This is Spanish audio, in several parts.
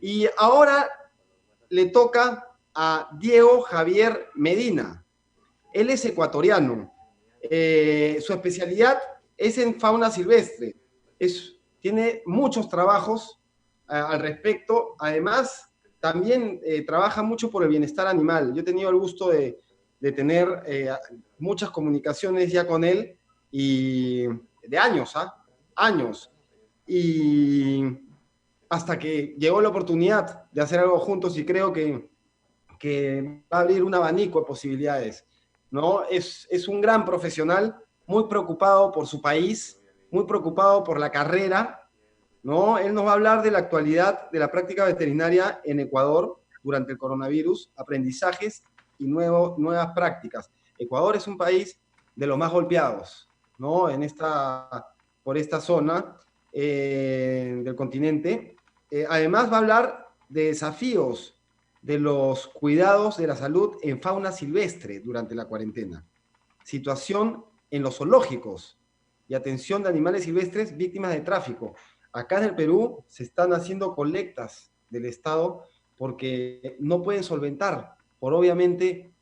Y ahora le toca a Diego Javier Medina. Él es ecuatoriano. Su especialidad es en fauna silvestre. Tiene muchos trabajos al respecto. Además, también trabaja mucho por el bienestar animal. Yo he tenido el gusto de tener muchas comunicaciones ya con él y de años, años. Y hasta que llegó la oportunidad de hacer algo juntos y creo que va a abrir un abanico de posibilidades, ¿no? Es un gran profesional, muy preocupado por su país, muy preocupado por la carrera, ¿no? Él nos va a hablar de la actualidad de la práctica veterinaria en Ecuador durante el coronavirus, aprendizajes y nuevas prácticas. Ecuador es un país de los más golpeados, ¿no? Por esta zona del continente. Además va a hablar de desafíos de los cuidados de la salud en fauna silvestre durante la cuarentena, situación en los zoológicos y atención de animales silvestres víctimas de tráfico. Acá en el Perú se están haciendo colectas del Estado porque no pueden solventar, por obviamente,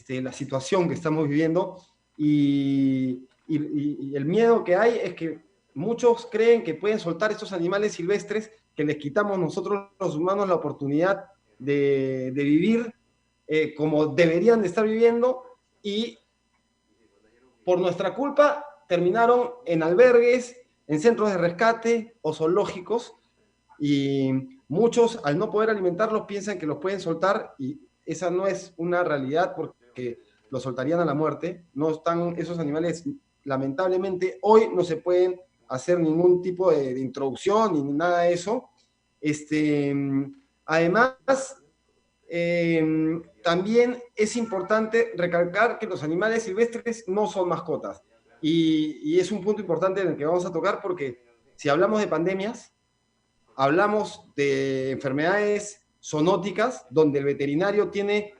la situación que estamos viviendo y el miedo que hay es que muchos creen que pueden soltar estos animales silvestres que les quitamos nosotros los humanos la oportunidad de vivir como deberían de estar viviendo y por nuestra culpa terminaron en albergues, en centros de rescate o zoológicos y muchos al no poder alimentarlos piensan que los pueden soltar y esa no es una realidad porque los soltarían a la muerte. No están esos animales, lamentablemente hoy no se pueden hacer ningún tipo de introducción ni nada de eso. Además, también es importante recalcar que los animales silvestres no son mascotas. Y es un punto importante en el que vamos a tocar porque si hablamos de pandemias, hablamos de enfermedades zoonóticas donde el veterinario tiene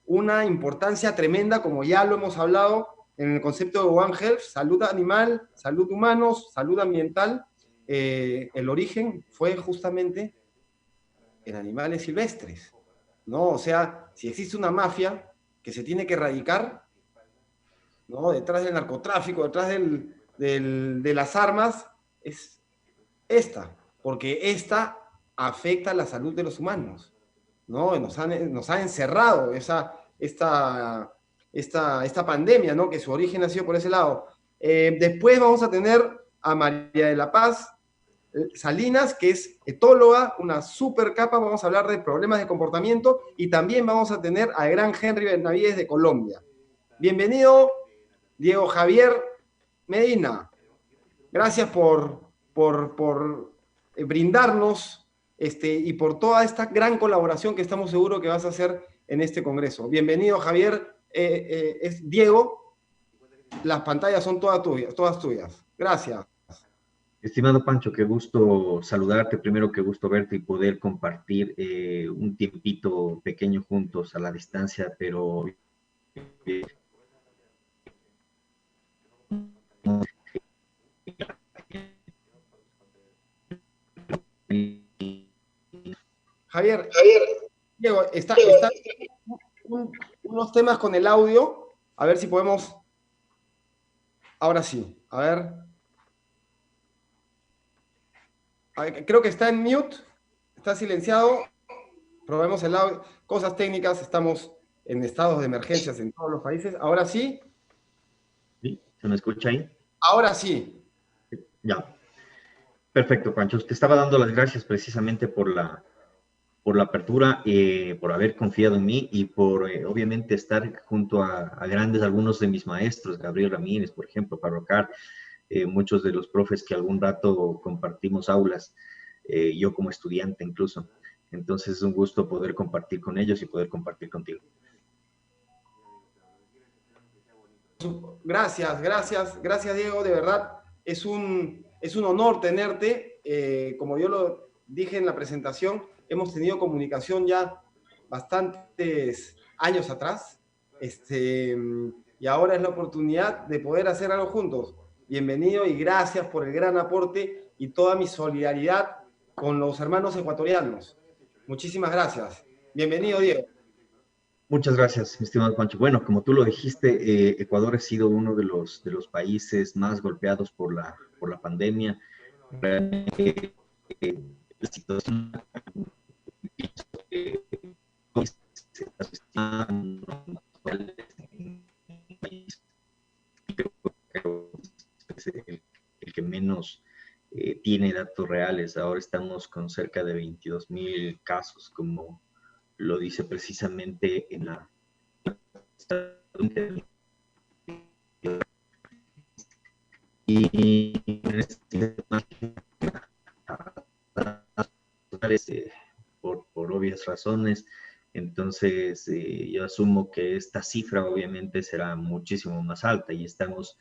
una importancia tremenda, como ya lo hemos hablado en el concepto de One Health, salud animal, salud humanos, salud ambiental. El origen fue justamente en animales silvestres, ¿no? O sea, si existe una mafia que se tiene que erradicar, ¿no? Detrás del narcotráfico, detrás de las armas, es esta, porque esta afecta la salud de los humanos, ¿no? Nos ha encerrado esta pandemia, ¿no? Que su origen ha sido por ese lado. Después vamos a tener a María de la Paz Salinas, que es etóloga, una super capa. Vamos a hablar de problemas de comportamiento y también vamos a tener al gran Henry Benavides de Colombia. Bienvenido, Diego Javier Medina. Gracias por brindarnos y por toda esta gran colaboración que estamos seguros que vas a hacer en este congreso. Bienvenido, Javier. Es Diego. Las pantallas son todas tuyas. Gracias. Estimado Pancho, qué gusto saludarte, primero qué gusto verte y poder compartir un tiempito pequeño juntos a la distancia, pero Javier, Diego, está unos temas con el audio, a ver si podemos, ahora sí, a ver, creo que está en mute, está silenciado, probemos el audio, cosas técnicas, estamos en estados de emergencias en todos los países, ahora sí. ¿Sí? ¿Se me escucha ahí? Ahora sí. Ya. Perfecto, Pancho. Te estaba dando las gracias precisamente por la apertura, por haber confiado en mí y por, obviamente, estar junto a grandes, algunos de mis maestros, Gabriel Ramírez, por ejemplo, Parrocar, muchos de los profes que algún rato compartimos aulas, yo como estudiante incluso. Entonces es un gusto poder compartir con ellos y poder compartir contigo. Gracias Diego, de verdad es un honor tenerte. Como yo lo dije en la presentación, hemos tenido comunicación ya bastantes años atrás, y ahora es la oportunidad de poder hacer algo juntos. Bienvenido y gracias por el gran aporte y toda mi solidaridad con los hermanos ecuatorianos. Muchísimas gracias. Bienvenido, Diego. Muchas gracias, mi estimado Pancho. Bueno, como tú lo dijiste, Ecuador ha sido uno de los países más golpeados por la pandemia. Realmente, la situación eh, se está en el país, creo que es el que menos tiene datos reales. Ahora estamos con cerca de 22,000 casos, como lo dice precisamente en la y en este por obvias razones. Entonces, yo asumo que esta cifra obviamente será muchísimo más alta y estamos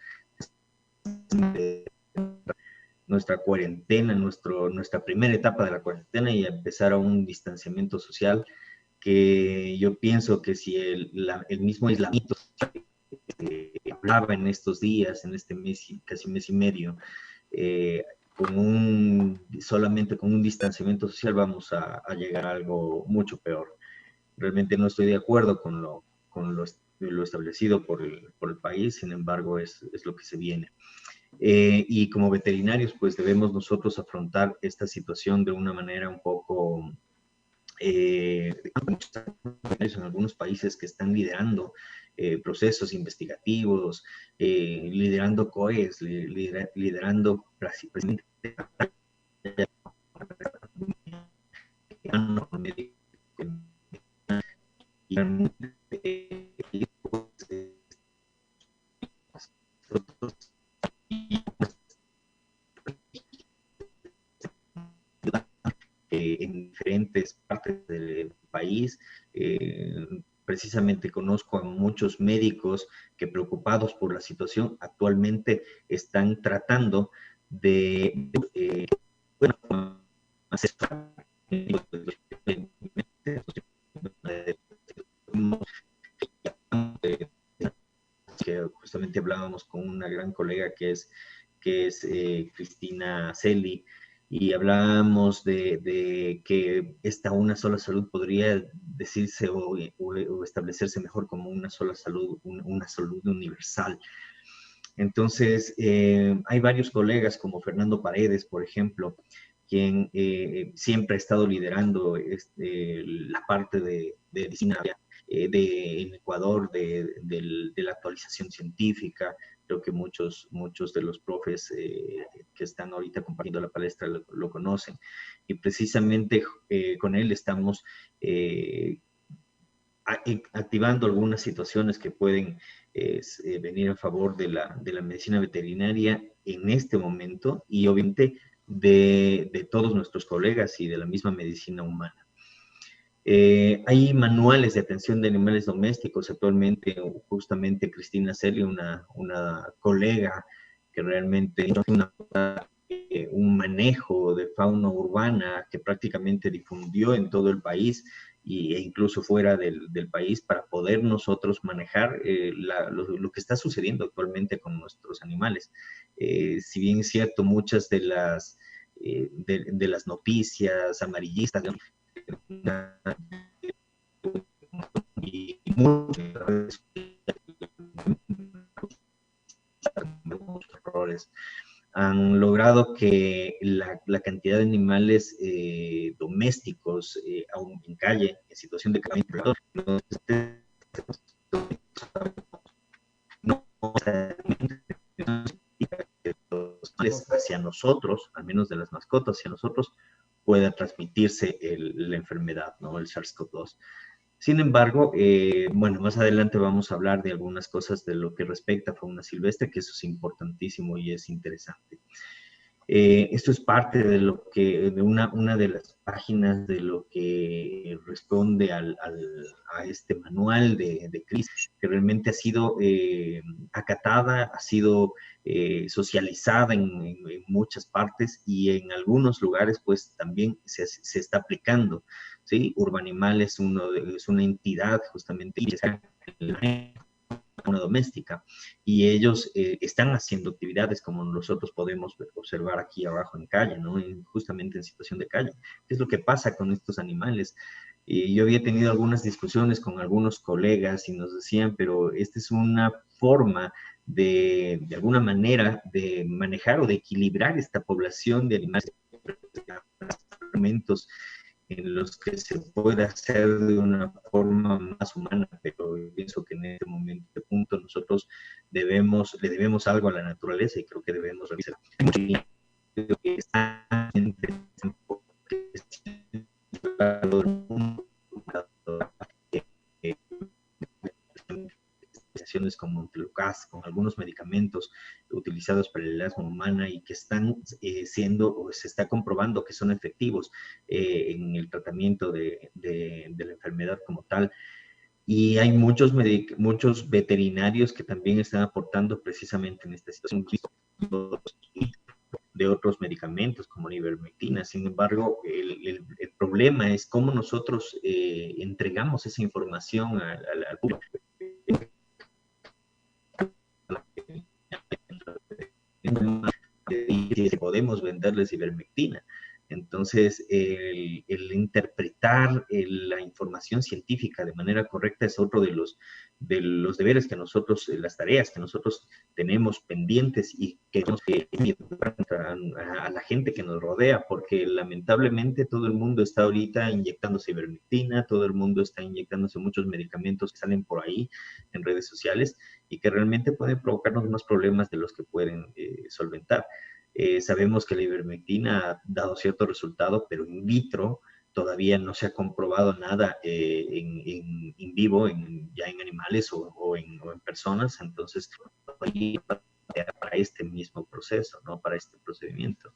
nuestra cuarentena, nuestra primera etapa de la cuarentena y empezar a un distanciamiento social que yo pienso que si el mismo aislamiento hablaba en estos días, en este mes, casi mes y medio, solamente con un distanciamiento social vamos a llegar a algo mucho peor. Realmente no estoy de acuerdo con lo establecido por el país, sin embargo es lo que se viene. Y como veterinarios, pues debemos nosotros afrontar esta situación de una manera un poco en algunos países que están liderando procesos investigativos, liderando COEs, liderando precisamente en diferentes partes del país. Precisamente conozco a muchos médicos que preocupados por la situación actualmente están tratando de bueno, hacer que justamente hablábamos con una gran colega que es Cristina Celi, y hablábamos de que esta una sola salud podría decirse o establecerse mejor como una sola salud, una salud universal. Entonces, hay varios colegas como Fernando Paredes, por ejemplo, quien siempre ha estado liderando la parte de medicina en Ecuador, de la actualización científica. Creo que muchos de los profes que están ahorita compartiendo la palestra lo conocen. Y precisamente con él estamos activando algunas situaciones que pueden venir a favor de la medicina veterinaria en este momento y obviamente de todos nuestros colegas y de la misma medicina humana. Hay manuales de atención de animales domésticos actualmente, justamente Cristina Celi, una colega que realmente hizo un manejo de fauna urbana que prácticamente difundió en todo el país e incluso fuera del país para poder nosotros manejar lo que está sucediendo actualmente con nuestros animales. Si bien es cierto, muchas de las noticias amarillistas y muchos errores han logrado que la cantidad de animales domésticos, aún en calle, en situación de calamidad, no hacia nosotros, al menos de las mascotas, hacia nosotros, pueda transmitirse la enfermedad, ¿no? El SARS-CoV-2. Sin embargo, bueno, más adelante vamos a hablar de algunas cosas de lo que respecta a fauna silvestre, que eso es importantísimo y es interesante. Esto es parte de lo que, de una de las páginas de lo que responde a este manual de CRIS, que realmente ha sido acatada, ha sido socializada en muchas partes y en algunos lugares pues también se está aplicando, ¿sí? Urbanimal es una entidad justamente fauna doméstica, y ellos están haciendo actividades como nosotros podemos observar aquí abajo en calle, ¿no? Justamente en situación de calle. ¿Qué es lo que pasa con estos animales? Y yo había tenido algunas discusiones con algunos colegas y nos decían, pero esta es una forma de alguna manera, de manejar o de equilibrar esta población de animales, momentos en los que se puede hacer de una forma más humana, pero pienso que en este momento, de punto, nosotros le debemos algo a la naturaleza y creo que debemos revisar. Con Montelukast, con algunos medicamentos utilizados para el asma humana y que están siendo o se está comprobando que son efectivos en el tratamiento de la enfermedad como tal. Y hay muchos veterinarios que también están aportando precisamente en esta situación de otros medicamentos como la ivermectina. Sin embargo, el problema es cómo nosotros entregamos esa información al público. Y podemos venderles ivermectina. Entonces, el interpretar la información científica de manera correcta es otro de los deberes que nosotros, las tareas que nosotros tenemos pendientes y que tenemos que a la gente que nos rodea, porque lamentablemente todo el mundo está ahorita inyectándose ivermectina, todo el mundo está inyectándose muchos medicamentos que salen por ahí en redes sociales y que realmente pueden provocarnos más problemas de los que pueden solventar. Sabemos que la ivermectina ha dado cierto resultado, pero in vitro todavía no se ha comprobado nada en vivo, ya en animales o en personas. Entonces, para este mismo proceso, ¿no? Para este procedimiento.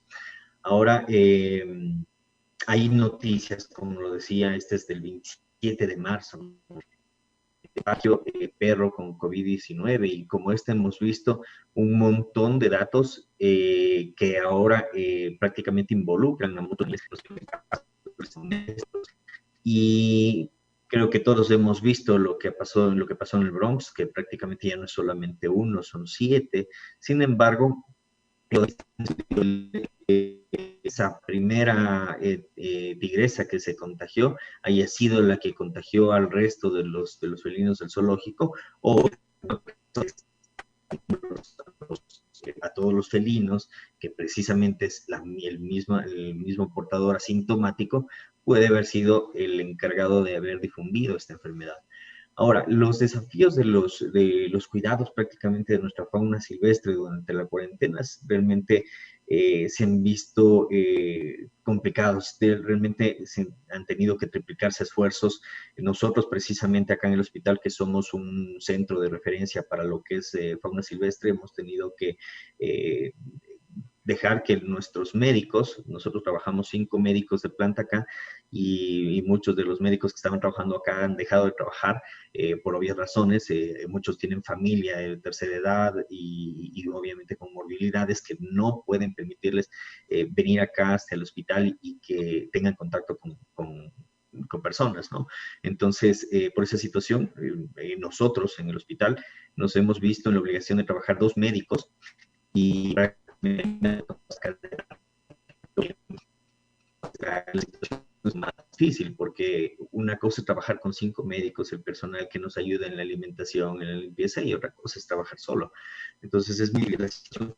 Ahora, hay noticias, como lo decía, este es del 27 de marzo, ¿no? Perro con COVID-19 y como hemos visto un montón de datos que ahora prácticamente involucran a muchos y creo que todos hemos visto lo que pasó en el Bronx, que prácticamente ya no es solamente uno, son 7. Sin embargo, esa primera tigresa que se contagió haya sido la que contagió al resto de los felinos del zoológico o a todos los felinos, que precisamente es el mismo portador asintomático, puede haber sido el encargado de haber difundido esta enfermedad. Ahora, los desafíos de los cuidados prácticamente de nuestra fauna silvestre durante la cuarentena realmente se han visto complicados. Realmente han tenido que triplicarse esfuerzos. Nosotros precisamente acá en el hospital, que somos un centro de referencia para lo que es fauna silvestre, hemos tenido que dejar que nuestros médicos, nosotros trabajamos 5 médicos de planta acá y muchos de los médicos que estaban trabajando acá han dejado de trabajar por obvias razones. Muchos tienen familia de tercera edad y obviamente con morbilidades que no pueden permitirles venir acá hasta el hospital y que tengan contacto con personas, ¿no? Entonces, por esa situación, nosotros en el hospital nos hemos visto en la obligación de trabajar 2 médicos y es más difícil porque una cosa es trabajar con 5 médicos, el personal que nos ayuda en la alimentación, en la limpieza, y otra cosa es trabajar solo. Entonces es muy difícil.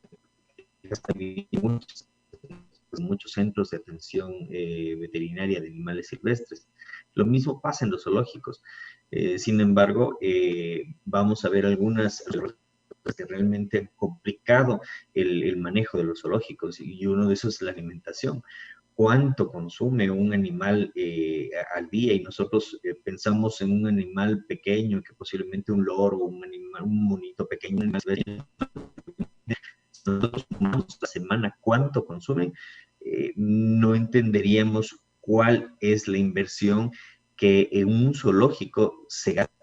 Muchos centros de atención veterinaria de animales silvestres. Lo mismo pasa en los zoológicos. Sin embargo, vamos a ver algunas que realmente han complicado el manejo de los zoológicos y uno de esos es la alimentación. ¿Cuánto consume un animal al día? Y nosotros pensamos en un animal pequeño, que posiblemente un loro, un monito pequeño, nosotros la semana cuánto consumen, no entenderíamos cuál es la inversión que en un zoológico se gasta.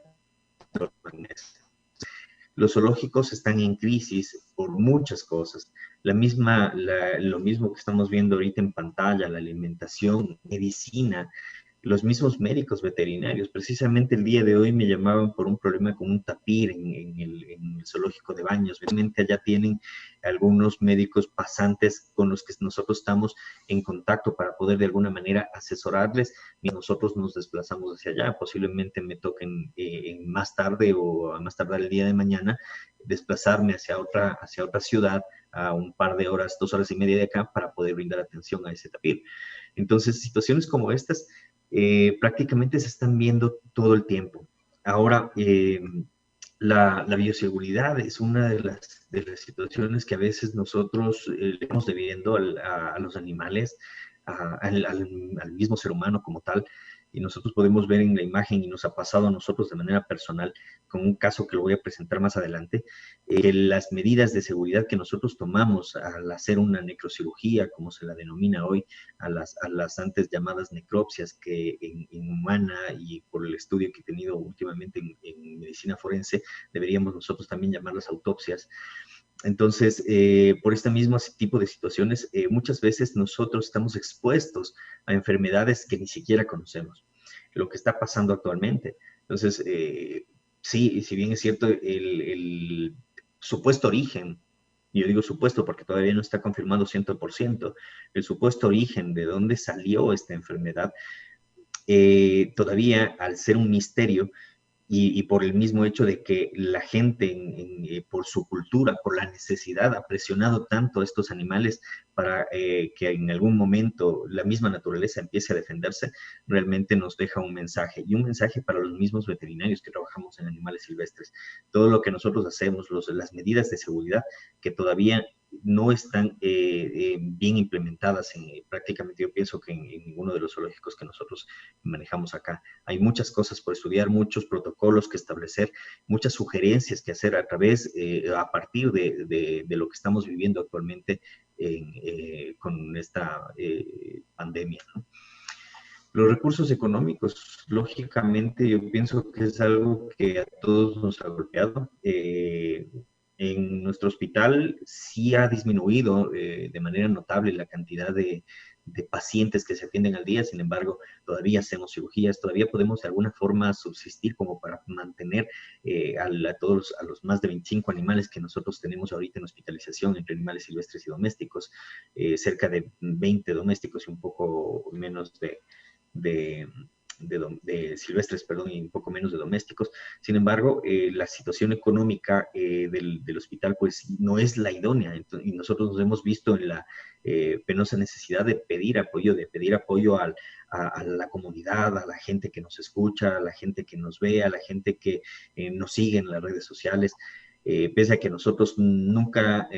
Los zoológicos están en crisis por muchas cosas. Lo mismo que estamos viendo ahorita en pantalla, la alimentación, medicina. los mismos médicos veterinarios. Precisamente el día de hoy me llamaban por un problema con un tapir en el zoológico de Baños. Realmente allá tienen algunos médicos pasantes con los que nosotros estamos en contacto para poder de alguna manera asesorarles y nosotros nos desplazamos hacia allá. Posiblemente me toquen más tarde o a más tardar el día de mañana desplazarme hacia otra ciudad a un par de horas, 2 horas y media de acá para poder brindar atención a ese tapir. Entonces, situaciones como estas prácticamente se están viendo todo el tiempo. Ahora, la bioseguridad es una de las situaciones que a veces nosotros le estamos debiendo a los animales, al mismo ser humano como tal, y nosotros podemos ver en la imagen, y nos ha pasado a nosotros de manera personal, con un caso que lo voy a presentar más adelante, las medidas de seguridad que nosotros tomamos al hacer una necrocirugía, como se la denomina hoy, a las antes llamadas necropsias, que en humana y por el estudio que he tenido últimamente en medicina forense, deberíamos nosotros también llamarlas autopsias. Entonces, por este mismo tipo de situaciones, muchas veces nosotros estamos expuestos a enfermedades que ni siquiera conocemos, lo que está pasando actualmente. Entonces, sí, si bien es cierto, el supuesto origen, yo digo supuesto porque todavía no está confirmado 100%, el supuesto origen de dónde salió esta enfermedad, todavía al ser un misterio, y por el mismo hecho de que la gente, por su cultura, por la necesidad, ha presionado tanto a estos animales para que en algún momento la misma naturaleza empiece a defenderse, realmente nos deja un mensaje, y un mensaje para los mismos veterinarios que trabajamos en animales silvestres. Todo lo que nosotros hacemos, las medidas de seguridad que todavía no están bien implementadas prácticamente, yo pienso que en ninguno de los zoológicos que nosotros manejamos acá. Hay muchas cosas por estudiar, muchos protocolos que establecer, muchas sugerencias que hacer a partir de lo que estamos viviendo actualmente con esta pandemia, ¿no? Los recursos económicos, lógicamente, yo pienso que es algo que a todos nos ha golpeado. En nuestro hospital sí ha disminuido de manera notable la cantidad de pacientes que se atienden al día. Sin embargo, todavía hacemos cirugías, todavía podemos de alguna forma subsistir como para mantener a los más de 25 animales que nosotros tenemos ahorita en hospitalización, entre animales silvestres y domésticos, cerca de 20 domésticos y un poco menos de, de silvestres, perdón, y un poco menos de domésticos. Sin embargo, la situación económica del hospital pues no es la idónea, y nosotros nos hemos visto en la penosa necesidad de pedir apoyo a la comunidad, a la gente que nos escucha, a la gente que nos ve, a la gente que nos sigue en las redes sociales. Pese a que nosotros nunca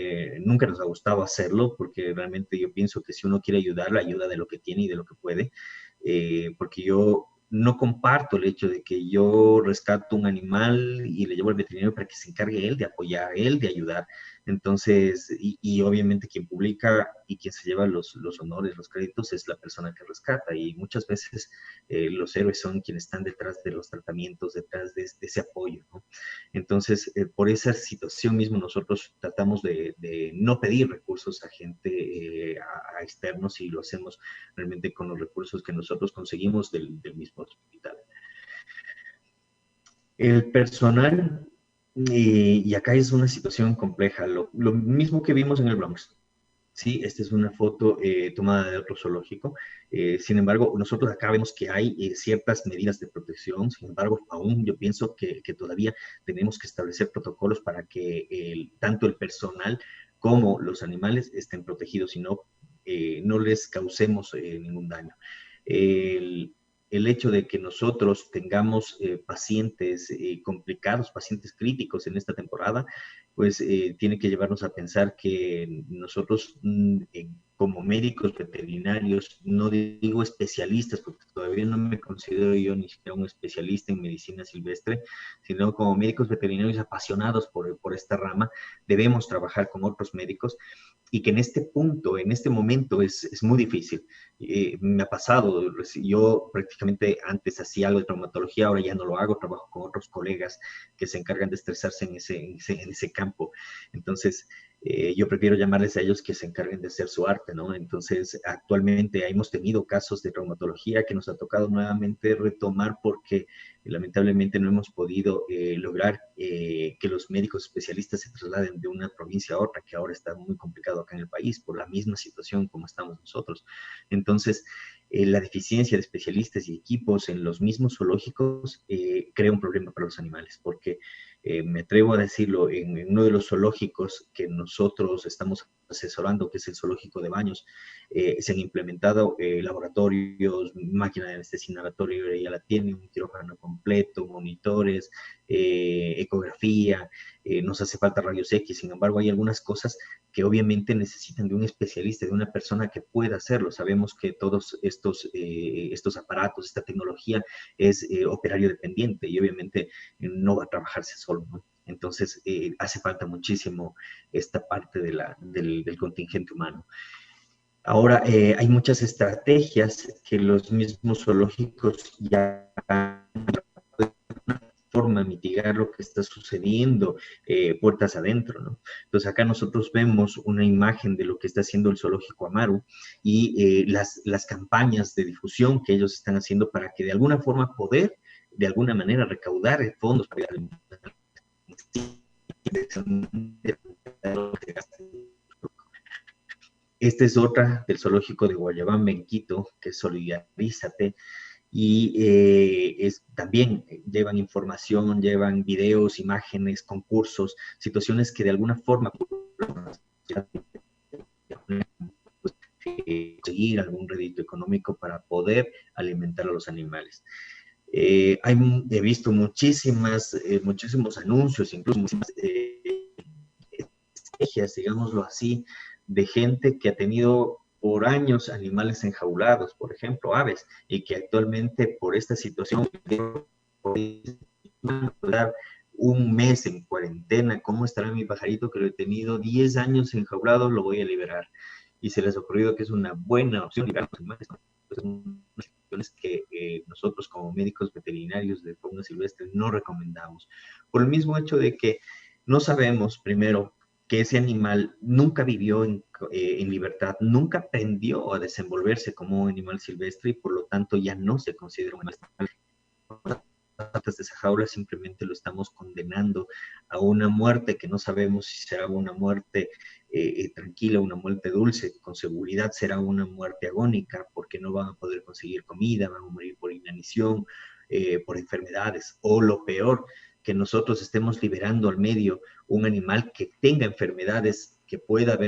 nos ha gustado hacerlo, porque realmente yo pienso que si uno quiere ayudar, la ayuda de lo que tiene y de lo que puede, porque yo no comparto el hecho de que yo rescato un animal y le llevo al veterinario para que se encargue él de apoyar, él de ayudar. Entonces, y obviamente quien publica y quien se lleva los honores, los créditos, es la persona que rescata. Y muchas veces los héroes son quienes están detrás de los tratamientos, detrás de ese apoyo, ¿no? Entonces, por esa situación mismo, nosotros tratamos de no pedir recursos a gente, a externos, y lo hacemos realmente con los recursos que nosotros conseguimos del mismo hospital. El personal, y acá es una situación compleja, lo mismo que vimos en el Bronx. Sí, esta es una foto tomada de otro zoológico. Sin embargo, nosotros acá vemos que hay ciertas medidas de protección. Sin embargo, aún yo pienso que todavía tenemos que establecer protocolos para que tanto el personal como los animales estén protegidos y no les causemos ningún daño. El hecho de que nosotros tengamos pacientes complicados, pacientes críticos en esta temporada, pues tiene que llevarnos a pensar que nosotros como médicos veterinarios, no digo especialistas, porque todavía no me considero yo ni siquiera un especialista en medicina silvestre, sino como médicos veterinarios apasionados por esta rama, debemos trabajar con otros médicos, y que en este punto, en este momento es muy difícil. Me ha pasado, yo prácticamente antes hacía algo de traumatología, ahora ya no lo hago, trabajo con otros colegas que se encargan de estresarse en ese campo. Entonces, yo prefiero llamarles a ellos que se encarguen de hacer su arte, ¿no? Entonces, actualmente hemos tenido casos de traumatología que nos ha tocado nuevamente retomar porque lamentablemente no hemos podido lograr que los médicos especialistas se trasladen de una provincia a otra, que ahora está muy complicado acá en el país por la misma situación como estamos nosotros. Entonces, la deficiencia de especialistas y equipos en los mismos zoológicos crea un problema para los animales, porque me atrevo a decirlo, en uno de los zoológicos que nosotros estamos asesorando, que es el zoológico de Baños, se han implementado laboratorios, máquina de anestesia inhalatoria, ya la tiene, un quirófano completo, monitores, ecografía, nos hace falta rayos X. Sin embargo, hay algunas cosas que obviamente necesitan de un especialista, de una persona que pueda hacerlo. Sabemos que todos estos aparatos, esta tecnología es operario dependiente y obviamente no va a trabajarse solo, ¿no? Entonces, hace falta muchísimo esta parte del contingente humano. Ahora, hay muchas estrategias que los mismos zoológicos ya forma de mitigar lo que está sucediendo puertas adentro, ¿no? Entonces acá nosotros vemos una imagen de lo que está haciendo el zoológico Amaru y las campañas de difusión que ellos están haciendo para que de alguna forma poder, de alguna manera, recaudar fondos para esta es otra del zoológico de Guayabamba en Quito, que es Solidarízate, y también llevan información, llevan videos, imágenes, concursos, situaciones que de alguna forma conseguir algún rédito económico para poder alimentar a los animales. He visto muchísimos anuncios, incluso muchísimas estrategias, digámoslo así, de gente que ha tenido por años animales enjaulados, por ejemplo, aves, y que actualmente por esta situación dar un mes en cuarentena, ¿cómo estará mi pajarito que lo he tenido 10 años enjaulado? Lo voy a liberar. Y se les ha ocurrido que es una buena opción liberar los animales. Son que nosotros como médicos veterinarios de fauna silvestre no recomendamos. Por el mismo hecho de que no sabemos, primero, que ese animal nunca vivió en libertad, nunca aprendió a desenvolverse como un animal silvestre y por lo tanto ya no se considera un animal de esa jaula, simplemente lo estamos condenando a una muerte que no sabemos si será una muerte tranquila, una muerte dulce, con seguridad será una muerte agónica porque no van a poder conseguir comida, van a morir por inanición, por enfermedades o lo peor, que nosotros estemos liberando al medio un animal que tenga enfermedades que pueda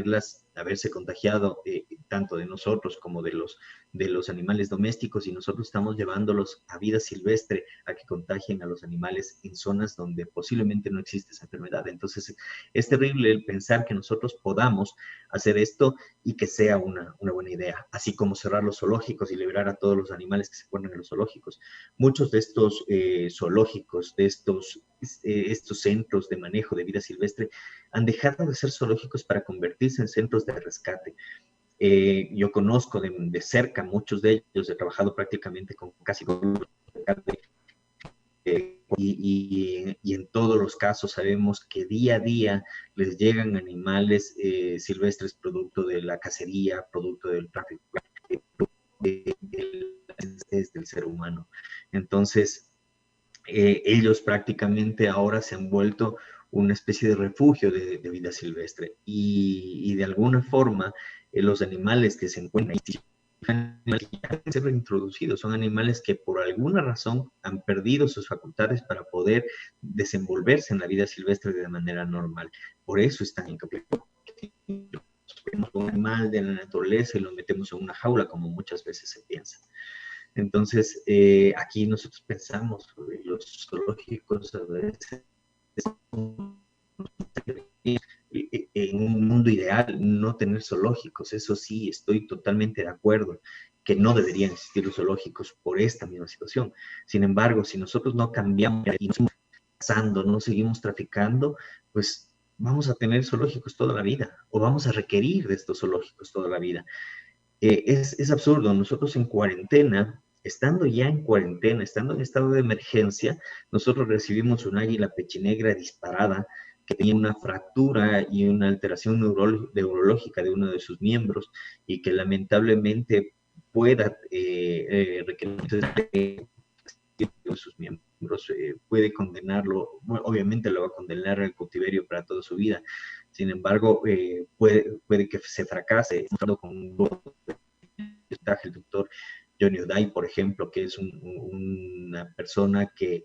haberse contagiado tanto de nosotros como de los animales domésticos y nosotros estamos llevándolos a vida silvestre a que contagien a los animales en zonas donde posiblemente no existe esa enfermedad. Entonces es terrible el pensar que nosotros podamos hacer esto y que sea una buena idea, así como cerrar los zoológicos y liberar a todos los animales que se ponen en los zoológicos. Muchos de estos zoológicos, de estos centros de manejo de vida silvestre han dejado de ser zoológicos para convertirse en centros de rescate. Yo conozco de cerca muchos de ellos, he trabajado prácticamente con casi todos los rescates, y en todos los casos sabemos que día a día les llegan animales silvestres producto de la cacería, producto del tráfico del ser humano. Entonces, ellos prácticamente ahora se han vuelto una especie de refugio de vida silvestre y de alguna forma los animales que se encuentran ahí que ser reintroducidos, son animales que por alguna razón han perdido sus facultades para poder desenvolverse en la vida silvestre de manera normal. Por eso están en complejo. Un animal de la naturaleza y lo metemos en una jaula, como muchas veces se piensa. Entonces, aquí nosotros pensamos, los zoológicos a veces en un mundo ideal no tener zoológicos, eso sí, estoy totalmente de acuerdo que no deberían existir los zoológicos por esta misma situación. Sin embargo, si nosotros no cambiamos y no seguimos cazando, no seguimos traficando, pues vamos a tener zoológicos toda la vida o vamos a requerir de estos zoológicos toda la vida. Es absurdo, nosotros en cuarentena, estando ya en cuarentena, estando en estado de emergencia, nosotros recibimos un águila pechinegra disparada que tenía una fractura y una alteración neurológica de uno de sus miembros y que lamentablemente pueda requerir de sus miembros, puede condenarlo, bueno, obviamente lo va a condenar al cautiverio para toda su vida. Sin embargo, puede que se fracase, con un el doctor Johnny O'Day, por ejemplo, que es una persona que,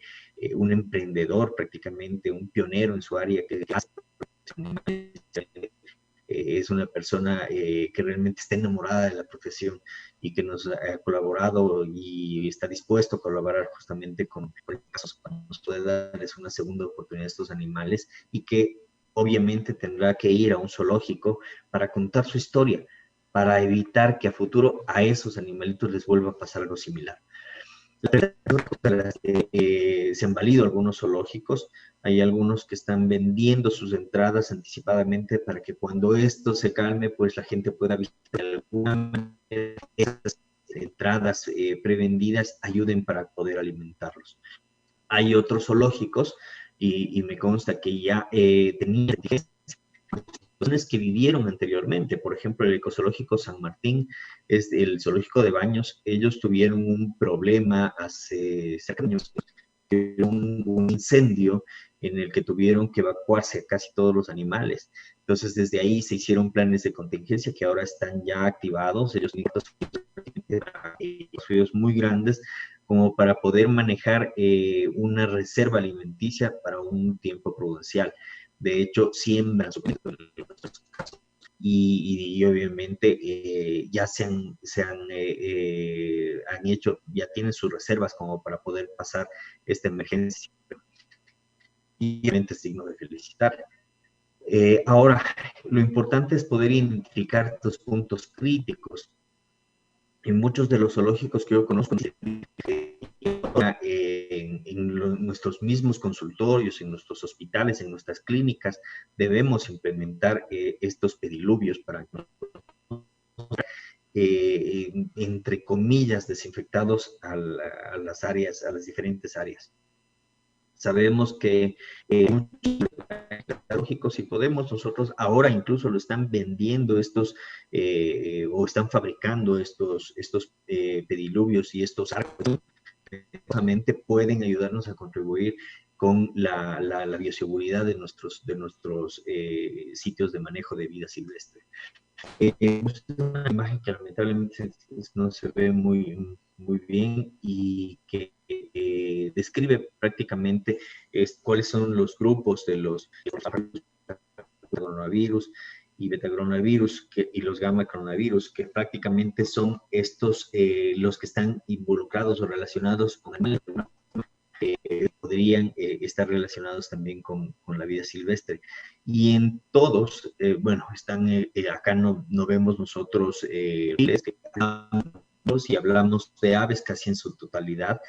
un emprendedor prácticamente, un pionero en su área, que es una persona que realmente está enamorada de la profesión y que nos ha colaborado y está dispuesto a colaborar justamente con casos para nos puede darles una segunda oportunidad a estos animales y que obviamente tendrá que ir a un zoológico para contar su historia, para evitar que a futuro a esos animalitos les vuelva a pasar algo similar. Se han valido algunos zoológicos, hay algunos que están vendiendo sus entradas anticipadamente para que cuando esto se calme, pues la gente pueda visitar alguna manera. Esas entradas prevendidas ayuden para poder alimentarlos. Hay otros zoológicos y me consta que ya tenían personas que vivieron anteriormente. Por ejemplo, el Ecozoológico San Martín, es el zoológico de Baños, ellos tuvieron un problema hace cerca de años, un incendio en el que tuvieron que evacuarse casi todos los animales. Entonces, desde ahí se hicieron planes de contingencia que ahora están ya activados. Ellos tienen estudios muy grandes como para poder manejar una reserva alimenticia para un tiempo prudencial. De hecho, siembran su y obviamente ya han hecho, ya tienen sus reservas como para poder pasar esta emergencia. Y obviamente es digno de felicitar. Ahora, lo importante es poder identificar estos puntos críticos. En muchos de los zoológicos que yo conozco, nuestros mismos consultorios, en nuestros hospitales, en nuestras clínicas, debemos implementar estos pediluvios para entre comillas, desinfectados a las áreas, a las diferentes áreas. Sabemos que lógico, si podemos, nosotros ahora incluso lo están vendiendo estos o están fabricando estos pediluvios y estos arcos que pueden ayudarnos a contribuir con la bioseguridad de nuestros sitios de manejo de vida silvestre. Es una imagen que lamentablemente no se ve muy bien y que describe prácticamente cuáles son los grupos de los coronavirus y betacoronavirus y los gamma coronavirus, que prácticamente son estos los que están involucrados o relacionados con animales podrían estar relacionados también con la vida silvestre. Y en todos, bueno, están acá no vemos nosotros si hablamos de aves casi en su totalidad,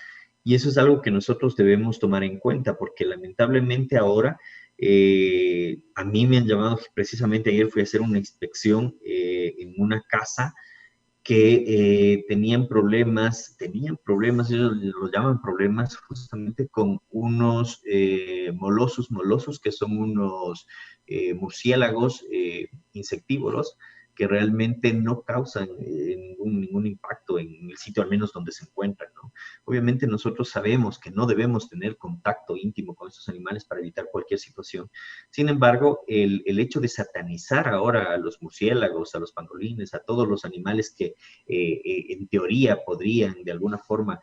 y eso es algo que nosotros debemos tomar en cuenta, porque lamentablemente ahora a mí me han llamado, precisamente ayer fui a hacer una inspección en una casa que tenían problemas, ellos lo llaman problemas justamente con unos molosos, que son unos murciélagos insectívoros, que realmente no causan ningún impacto en el sitio, al menos donde se encuentran, ¿no? Obviamente nosotros sabemos que no debemos tener contacto íntimo con estos animales para evitar cualquier situación. Sin embargo, el hecho de satanizar ahora a los murciélagos, a los pangolines, a todos los animales que en teoría podrían de alguna forma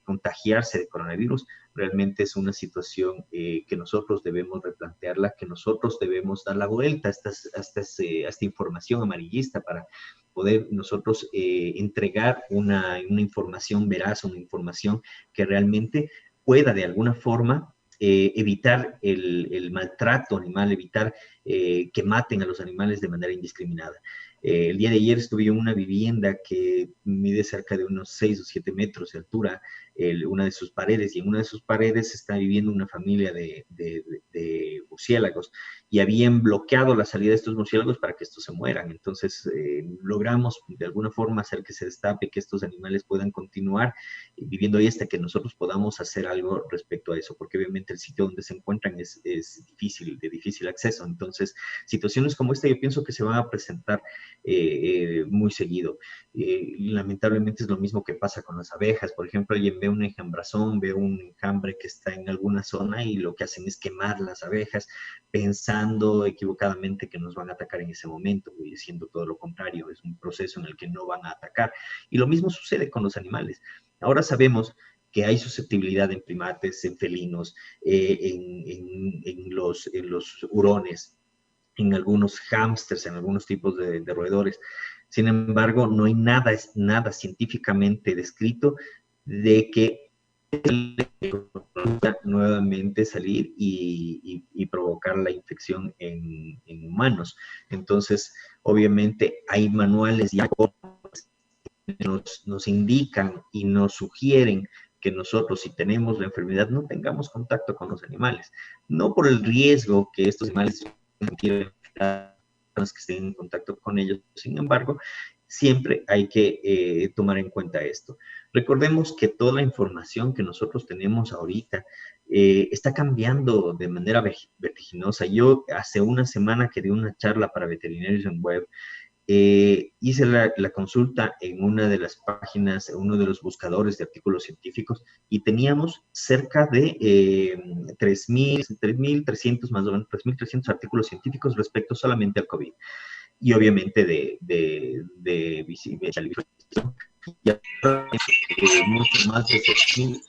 contagiarse de coronavirus, realmente es una situación que nosotros debemos replantearla, que nosotros debemos dar la vuelta a esta información amarillista para poder nosotros entregar una información veraz, una información que realmente pueda de alguna forma evitar el maltrato animal, evitar que maten a los animales de manera indiscriminada. El día de ayer estuve en una vivienda que mide cerca de unos 6 o 7 metros de altura una de sus paredes, y en una de sus paredes está viviendo una familia de murciélagos, y habían bloqueado la salida de estos murciélagos para que estos se mueran. Entonces logramos de alguna forma hacer que se destape, que estos animales puedan continuar viviendo ahí hasta que nosotros podamos hacer algo respecto a eso, porque obviamente el sitio donde se encuentran es difícil, de difícil acceso. Entonces, situaciones como esta yo pienso que se van a presentar muy seguido. Lamentablemente es lo mismo que pasa con las abejas. Por ejemplo, alguien ve un enjambrazón, ve un enjambre que está en alguna zona y lo que hacen es quemar las abejas pensando equivocadamente que nos van a atacar en ese momento, y siendo todo lo contrario, es un proceso en el que no van a atacar. Y lo mismo sucede con los animales. Ahora sabemos que hay susceptibilidad en primates, en felinos, en los hurones, en algunos hámsters, en algunos tipos de roedores. Sin embargo, no hay nada científicamente descrito de que nuevamente salir y provocar la infección en humanos. Entonces, obviamente, hay manuales y nos indican y nos sugieren que nosotros, si tenemos la enfermedad, no tengamos contacto con los animales. No por el riesgo que estos animales quieren que estén en contacto con ellos. Sin embargo, siempre hay que tomar en cuenta esto. Recordemos que toda la información que nosotros tenemos ahorita está cambiando de manera vertiginosa. Yo hace una semana que di una charla para veterinarios en web. Hice la consulta en una de las páginas, en uno de los buscadores de artículos científicos, y teníamos cerca de 3.300 más o menos, 3.300 artículos científicos respecto solamente al COVID. Y obviamente de visualización, y mucho más de 6.000.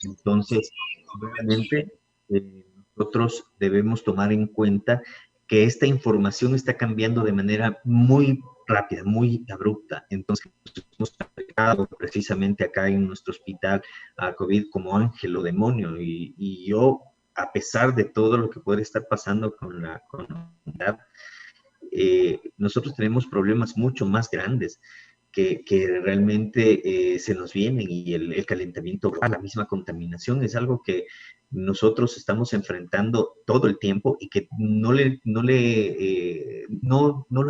Entonces, obviamente, nosotros debemos tomar en cuenta que esta información está cambiando de manera muy rápida, muy abrupta. Entonces, hemos aplicado precisamente acá en nuestro hospital a COVID como ángel o demonio. Y yo, a pesar de todo lo que puede estar pasando con la comunidad, nosotros tenemos problemas mucho más grandes que realmente se nos vienen, y el calentamiento global, la misma contaminación, es algo que nosotros estamos enfrentando todo el tiempo y que no lo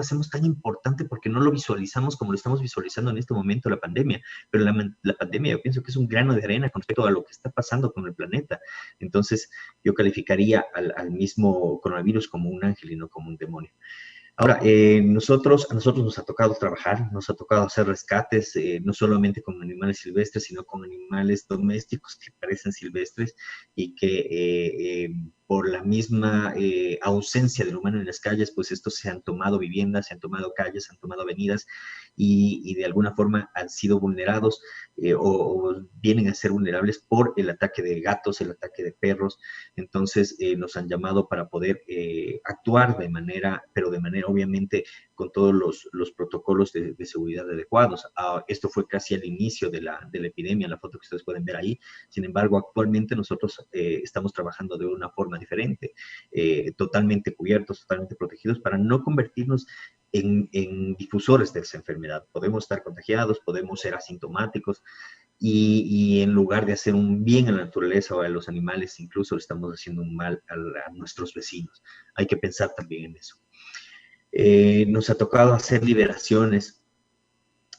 hacemos tan importante porque no lo visualizamos como lo estamos visualizando en este momento la pandemia. Pero la pandemia yo pienso que es un grano de arena con respecto a lo que está pasando con el planeta. Entonces yo calificaría al mismo coronavirus como un ángel y no como un demonio. Ahora, a nosotros nos ha tocado trabajar, nos ha tocado hacer rescates, no solamente con animales silvestres, sino con animales domésticos que parecen silvestres y que por la misma ausencia del humano en las calles, pues estos se han tomado viviendas, se han tomado calles, se han tomado avenidas, y de alguna forma han sido vulnerados o vienen a ser vulnerables por el ataque de gatos, el ataque de perros. Entonces nos han llamado para poder actuar pero de manera obviamente con todos los protocolos de seguridad adecuados. Esto fue casi al inicio de la epidemia, la foto que ustedes pueden ver ahí. Sin embargo, actualmente nosotros estamos trabajando de una forma diferente, totalmente cubiertos, totalmente protegidos, para no convertirnos en difusores de esa enfermedad. Podemos estar contagiados, podemos ser asintomáticos, y en lugar de hacer un bien a la naturaleza o a los animales, incluso le estamos haciendo un mal a nuestros vecinos. Hay que pensar también en eso. Nos ha tocado hacer liberaciones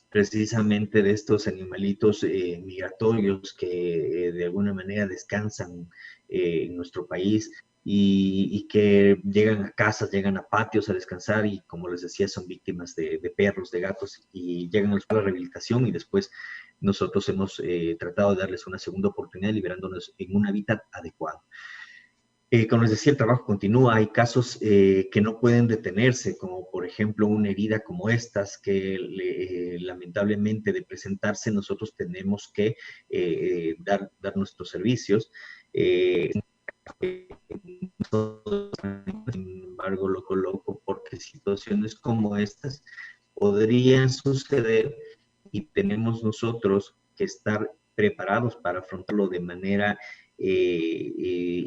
precisamente de estos animalitos migratorios que de alguna manera descansan en nuestro país, y que llegan a casas, llegan a patios a descansar, y como les decía, son víctimas de perros, de gatos, y llegan a la rehabilitación, y después nosotros hemos tratado de darles una segunda oportunidad liberándonos en un hábitat adecuado. Como les decía, el trabajo continúa. Hay casos que no pueden detenerse, como por ejemplo una herida como estas, que lamentablemente de presentarse nosotros tenemos que dar nuestros servicios. Sin embargo, lo coloco porque situaciones como estas podrían suceder, y tenemos nosotros que estar preparados para afrontarlo de manera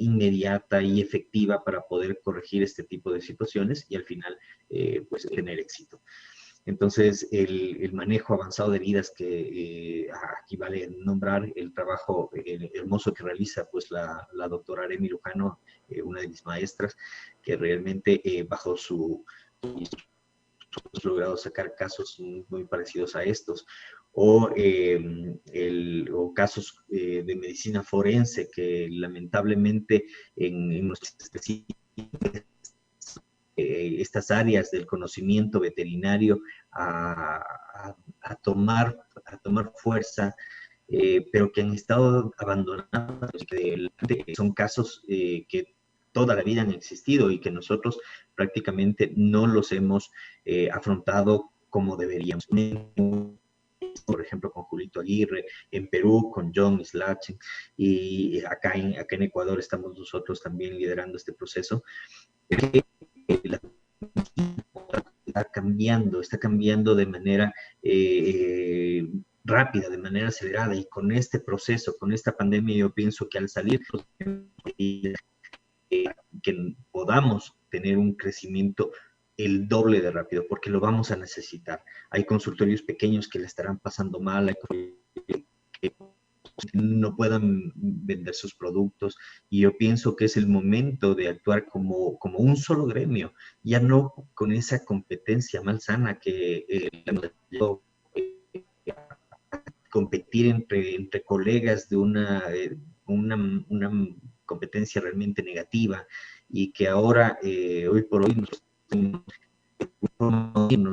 inmediata y efectiva para poder corregir este tipo de situaciones y al final pues tener éxito. Entonces, el manejo avanzado de heridas, que aquí vale nombrar el trabajo hermoso que realiza pues la doctora Aremi Lujano, una de mis maestras, que realmente bajo su hemos logrado sacar casos muy parecidos a estos, o casos de medicina forense que lamentablemente en nuestras estas áreas del conocimiento veterinario a, a tomar fuerza, pero que han estado abandonados, que son casos que toda la vida han existido y que nosotros prácticamente no los hemos afrontado como deberíamos. Por ejemplo, con Julito Aguirre, en Perú con John Slachen, y acá en Ecuador estamos nosotros también liderando este proceso. Está cambiando de manera rápida, de manera acelerada, y con este proceso, con esta pandemia, yo pienso que al salir que podamos tener un crecimiento el doble de rápido, porque lo vamos a necesitar. Hay consultorios pequeños que le estarán pasando mal, hay que no puedan vender sus productos, y yo pienso que es el momento de actuar como un solo gremio, ya no con esa competencia malsana que competir entre colegas de una competencia realmente negativa, y que ahora, hoy por hoy,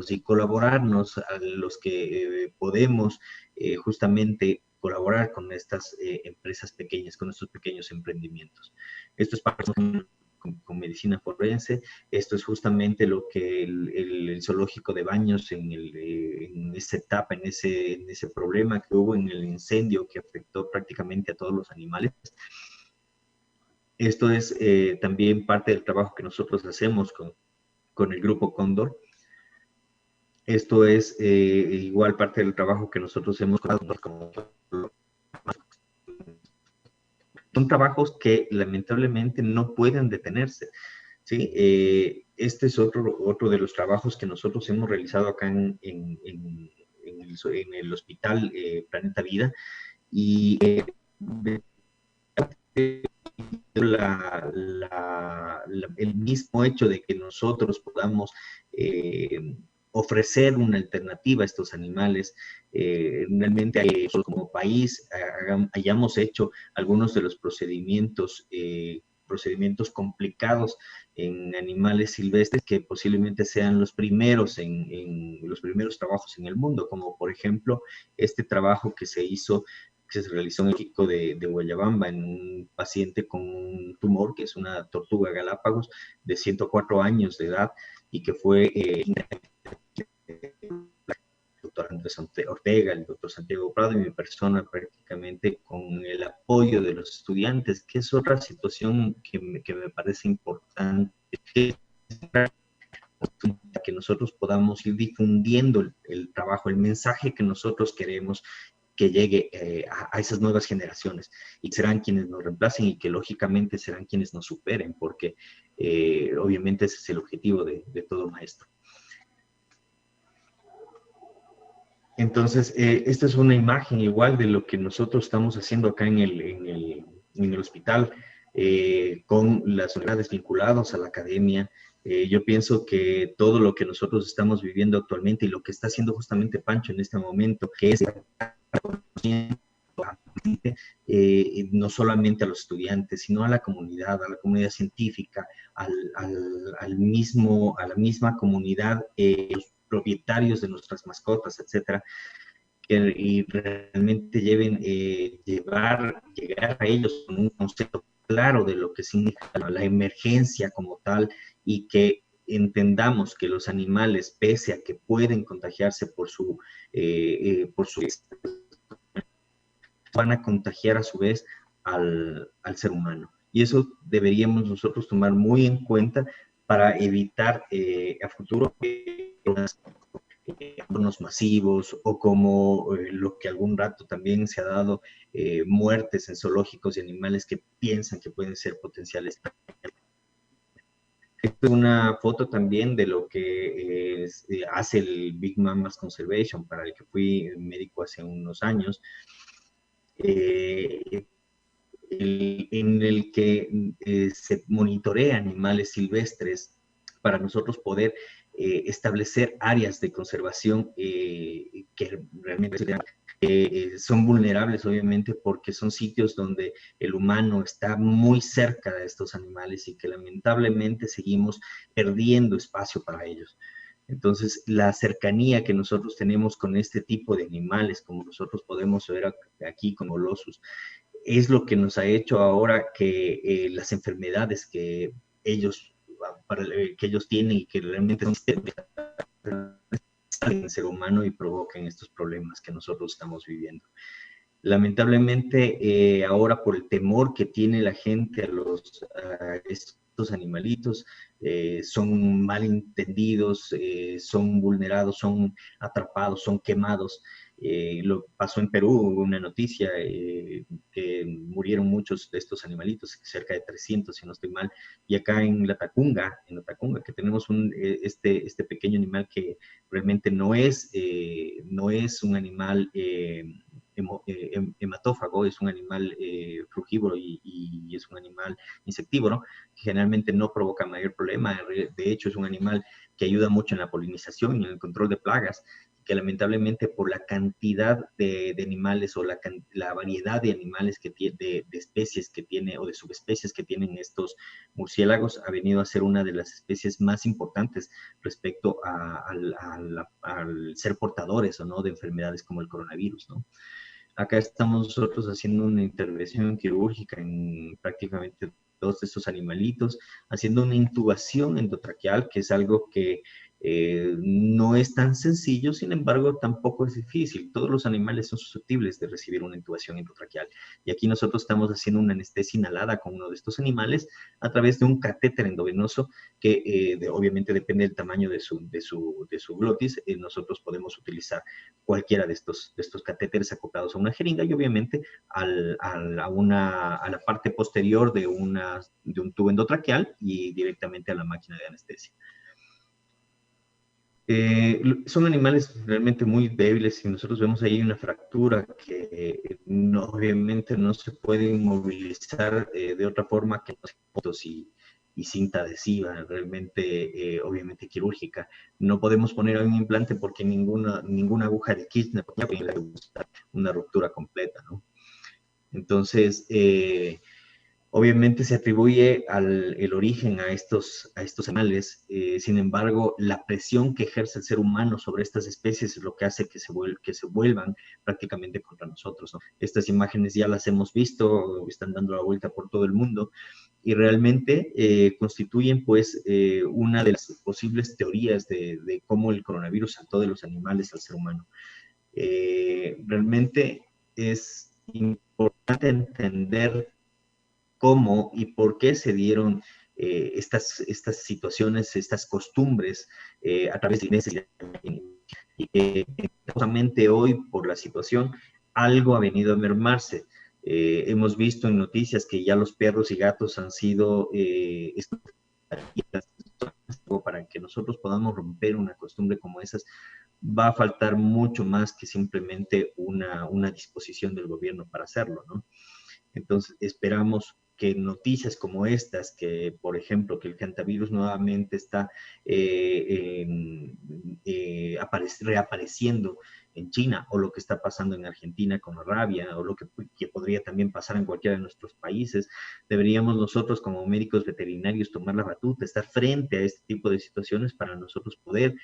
y colaborarnos a los que podemos justamente colaborar con estas empresas pequeñas, con estos pequeños emprendimientos. Esto es para con medicina forense. Esto es justamente lo que el zoológico de Baños en esa etapa, en ese problema que hubo en el incendio que afectó prácticamente a todos los animales. Esto es también parte del trabajo que nosotros hacemos con el Grupo Cóndor. Esto es igual parte del trabajo que nosotros hemos con. Son trabajos que lamentablemente no pueden detenerse, ¿sí? Este es otro de los trabajos que nosotros hemos realizado acá en el Hospital Planeta Vida, y el mismo hecho de que nosotros podamos ofrecer una alternativa a estos animales, realmente como país hayamos hecho algunos de los procedimientos complicados en animales silvestres, que posiblemente sean los primeros en los primeros trabajos en el mundo, como por ejemplo este trabajo que se realizó en el México de Guayabamba en un paciente con un tumor, que es una tortuga Galápagos de 104 años de edad, y que fue el doctor Andrés Ortega, el doctor Santiago Prado y mi persona, prácticamente con el apoyo de los estudiantes, que es otra situación que me parece importante, que nosotros podamos ir difundiendo el trabajo, el mensaje que nosotros queremos que llegue a esas nuevas generaciones, y serán quienes nos reemplacen, y que lógicamente serán quienes nos superen, porque obviamente ese es el objetivo de todo maestro. Entonces, esta es una imagen igual de lo que nosotros estamos haciendo acá en el hospital, con las unidades vinculadas a la academia. Yo pienso que todo lo que nosotros estamos viviendo actualmente, y lo que está haciendo justamente Pancho en este momento, que es no solamente a los estudiantes, sino a la comunidad científica, a la misma comunidad, los propietarios de nuestras mascotas, etcétera, y realmente llegar a ellos con un concepto claro de lo que significa la emergencia como tal, y que entendamos que los animales, pese a que pueden contagiarse por su van a contagiar a su vez al ser humano. Y eso deberíamos nosotros tomar muy en cuenta para evitar a futuro abandonos masivos, o como lo que algún rato también se ha dado, muertes en zoológicos de animales que piensan que pueden ser potenciales. Esta es una foto también de lo que hace el Big Mamas Conservation, para el que fui médico hace unos años, en el que se monitorea animales silvestres para nosotros poder establecer áreas de conservación que realmente son vulnerables, obviamente, porque son sitios donde el humano está muy cerca de estos animales y que lamentablemente seguimos perdiendo espacio para ellos. Entonces, la cercanía que nosotros tenemos con este tipo de animales, como nosotros podemos ver aquí con los osos, es lo que nos ha hecho ahora que las enfermedades que que ellos tienen y que realmente son en el ser humano y provoquen estos problemas que nosotros estamos viviendo. Lamentablemente, ahora por el temor que tiene la gente a estos animalitos, son malentendidos, son vulnerados, son atrapados, son quemados. Lo pasó en Perú, hubo una noticia que murieron muchos de estos animalitos, cerca de 300, si no estoy mal, y acá en la Tacunga, que tenemos este pequeño animal que realmente no es un animal hematófago, es un animal frugívoro y es un animal insectívoro, que generalmente no provoca mayor problema. De hecho, es un animal que ayuda mucho en la polinización y en el control de plagas, que lamentablemente por la cantidad de animales o la variedad de animales que tiene, de especies que tiene o de subespecies que tienen estos murciélagos, ha venido a ser una de las especies más importantes respecto al ser portadores o no de enfermedades como el coronavirus, ¿no? Acá estamos nosotros haciendo una intervención quirúrgica en prácticamente todos estos animalitos, haciendo una intubación endotraqueal, que es algo que no es tan sencillo, sin embargo, tampoco es difícil. Todos los animales son susceptibles de recibir una intubación endotraqueal. Y aquí nosotros estamos haciendo una anestesia inhalada con uno de estos animales a través de un catéter endovenoso que obviamente depende del tamaño de su glotis. Nosotros podemos utilizar cualquiera de estos catéteres acoplados a una jeringa y obviamente a la parte posterior de un tubo endotraqueal y directamente a la máquina de anestesia. Son animales realmente muy débiles y nosotros vemos ahí una fractura que obviamente no se puede inmovilizar de otra forma que fotos y cinta adhesiva, realmente, obviamente quirúrgica. No podemos poner un implante porque ninguna aguja de Kirchner puede buscar una ruptura completa, ¿no? Entonces, obviamente se atribuye el origen a estos animales, sin embargo, la presión que ejerce el ser humano sobre estas especies es lo que hace que se vuelvan prácticamente contra nosotros, ¿no? Estas imágenes ya las hemos visto, están dando la vuelta por todo el mundo y realmente constituyen pues una de las posibles teorías de cómo el coronavirus saltó de los animales al ser humano. Realmente es importante entender cómo y por qué se dieron estas situaciones, estas costumbres a través de meses. Y que justamente hoy, por la situación, algo ha venido a mermarse. Hemos visto en noticias que ya los perros y gatos han sido para que nosotros podamos romper una costumbre como esas, va a faltar mucho más que simplemente una disposición del gobierno para hacerlo, ¿no? Entonces, esperamos que noticias como estas, que por ejemplo, que el hantavirus nuevamente está reapareciendo en China, o lo que está pasando en Argentina con la rabia, o lo que podría también pasar en cualquiera de nuestros países, deberíamos nosotros como médicos veterinarios tomar la batuta, estar frente a este tipo de situaciones para nosotros poder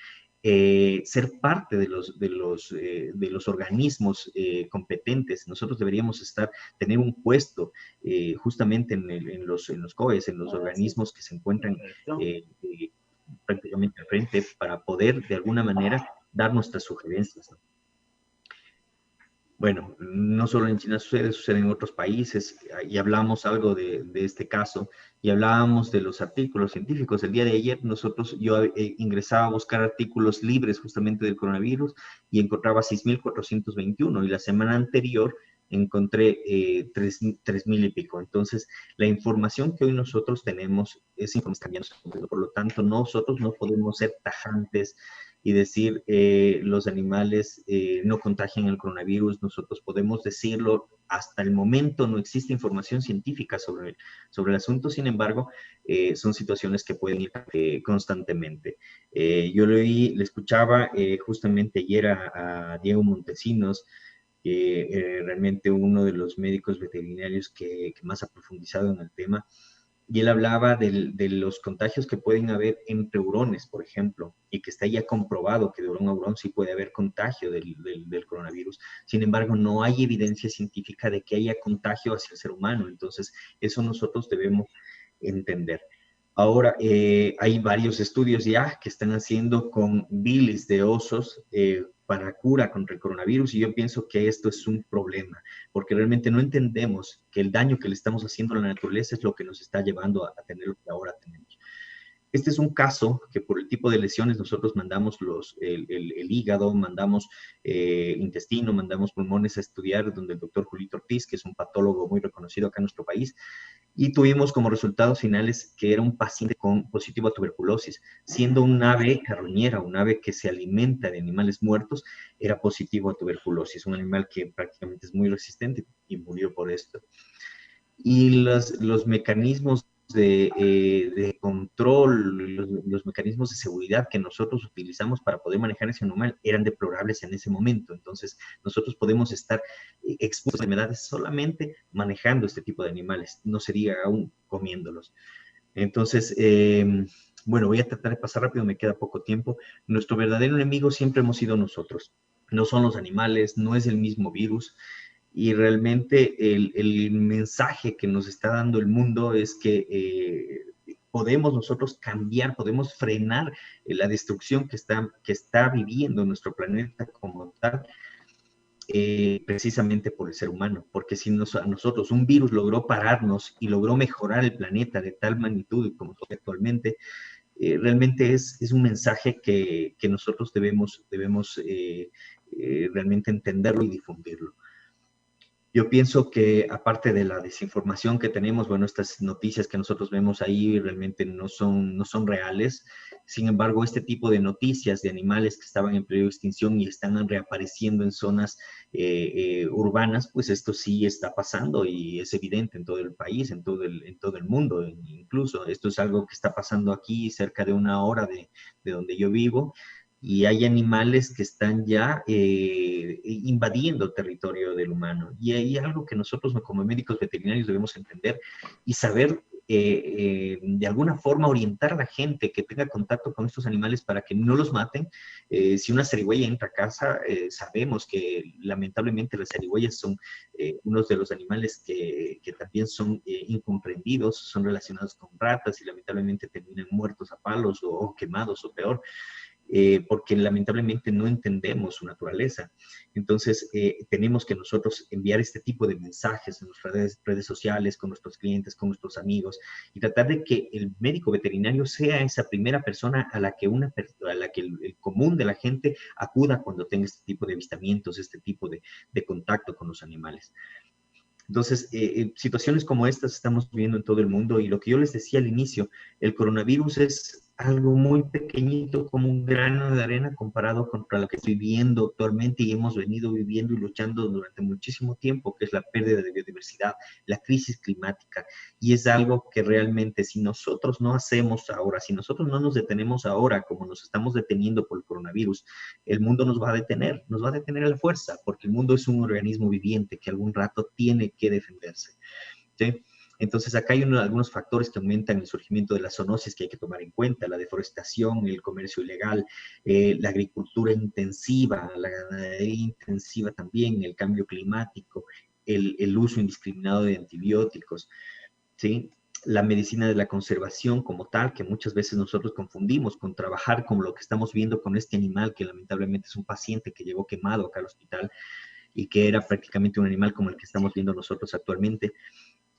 ser parte de los organismos competentes. Nosotros deberíamos tener un puesto justamente en los COEs, en los organismos que se encuentran prácticamente al frente para poder de alguna manera dar nuestras sugerencias, ¿no? Bueno, no solo en China sucede en otros países, y hablamos algo de este caso, y hablábamos de los artículos científicos. El día de ayer yo ingresaba a buscar artículos libres justamente del coronavirus y encontraba 6.421, y la semana anterior encontré 3.000 y pico. Entonces, la información que hoy nosotros tenemos es información cambiando, por lo tanto, nosotros no podemos ser tajantes y decir los animales no contagian el coronavirus. Nosotros podemos decirlo, hasta el momento no existe información científica sobre el asunto. Sin embargo, son situaciones que pueden ir constantemente. Yo le escuchaba justamente ayer a Diego Montesinos, realmente uno de los médicos veterinarios que más ha profundizado en el tema, y él hablaba de los contagios que pueden haber entre hurones, por ejemplo, y que está ya comprobado que de hurón a hurón sí puede haber contagio del coronavirus. Sin embargo, no hay evidencia científica de que haya contagio hacia el ser humano. Entonces, eso nosotros debemos entender. Ahora, hay varios estudios ya que están haciendo con bilis de osos para cura contra el coronavirus, y yo pienso que esto es un problema, porque realmente no entendemos que el daño que le estamos haciendo a la naturaleza es lo que nos está llevando a tener lo que ahora tenemos. Este es un caso que por el tipo de lesiones nosotros mandamos el hígado, mandamos intestino, mandamos pulmones a estudiar, donde el doctor Julito Ortiz, que es un patólogo muy reconocido acá en nuestro país, y tuvimos como resultados finales que era un paciente con positivo a tuberculosis, siendo un ave carroñera, un ave que se alimenta de animales muertos, era positivo a tuberculosis, un animal que prácticamente es muy resistente y murió por esto. Y los mecanismos de control, los mecanismos de seguridad que nosotros utilizamos para poder manejar ese animal eran deplorables en ese momento. Entonces, nosotros podemos estar expuestos a enfermedades solamente manejando este tipo de animales, no se diga aún comiéndolos. Entonces, bueno, voy a tratar de pasar rápido, me queda poco tiempo. Nuestro verdadero enemigo siempre hemos sido nosotros. No son los animales, no es el mismo virus. Y realmente el mensaje que nos está dando el mundo es que podemos nosotros cambiar, podemos frenar la destrucción que está viviendo nuestro planeta como tal, precisamente por el ser humano. Porque si a nosotros un virus logró pararnos y logró mejorar el planeta de tal magnitud como actualmente, realmente es un mensaje que nosotros debemos realmente entenderlo y difundirlo. Yo pienso que aparte de la desinformación que tenemos, bueno, estas noticias que nosotros vemos ahí realmente no son reales. Sin embargo, este tipo de noticias de animales que estaban en peligro de extinción y están reapareciendo en zonas urbanas, pues esto sí está pasando y es evidente en todo el país, en todo el mundo. Incluso esto es algo que está pasando aquí cerca de 1 hora de donde yo vivo, y hay animales que están ya invadiendo el territorio del humano. Y hay algo que nosotros como médicos veterinarios debemos entender y saber de alguna forma orientar a la gente que tenga contacto con estos animales para que no los maten. Si una zarigüeya entra a casa, sabemos que lamentablemente las zarigüeyas son unos de los animales que también son incomprendidos, son relacionados con ratas y lamentablemente terminan muertos a palos o quemados o peor. Porque lamentablemente no entendemos su naturaleza. Entonces, tenemos que nosotros enviar este tipo de mensajes en nuestras redes sociales, con nuestros clientes, con nuestros amigos, y tratar de que el médico veterinario sea esa primera persona a la que el común de la gente acuda cuando tenga este tipo de avistamientos, este tipo de contacto con los animales. Entonces, situaciones como estas estamos viendo en todo el mundo, y lo que yo les decía al inicio, el coronavirus es algo muy pequeñito, como un grano de arena comparado contra lo que estoy viviendo actualmente y hemos venido viviendo y luchando durante muchísimo tiempo, que es la pérdida de biodiversidad, la crisis climática. Y es algo que realmente, si nosotros no hacemos ahora, si nosotros no nos detenemos ahora como nos estamos deteniendo por el coronavirus, el mundo nos va a detener a la fuerza, porque el mundo es un organismo viviente que algún rato tiene que defenderse, ¿sí? Entonces, acá hay algunos factores que aumentan el surgimiento de la zoonosis que hay que tomar en cuenta: la deforestación, el comercio ilegal, la agricultura intensiva, la ganadería intensiva también, el cambio climático, el uso indiscriminado de antibióticos, ¿sí? La medicina de la conservación como tal, que muchas veces nosotros confundimos con trabajar con lo que estamos viendo con este animal, que lamentablemente es un paciente que llegó quemado acá al hospital y que era prácticamente un animal como el que estamos viendo nosotros actualmente,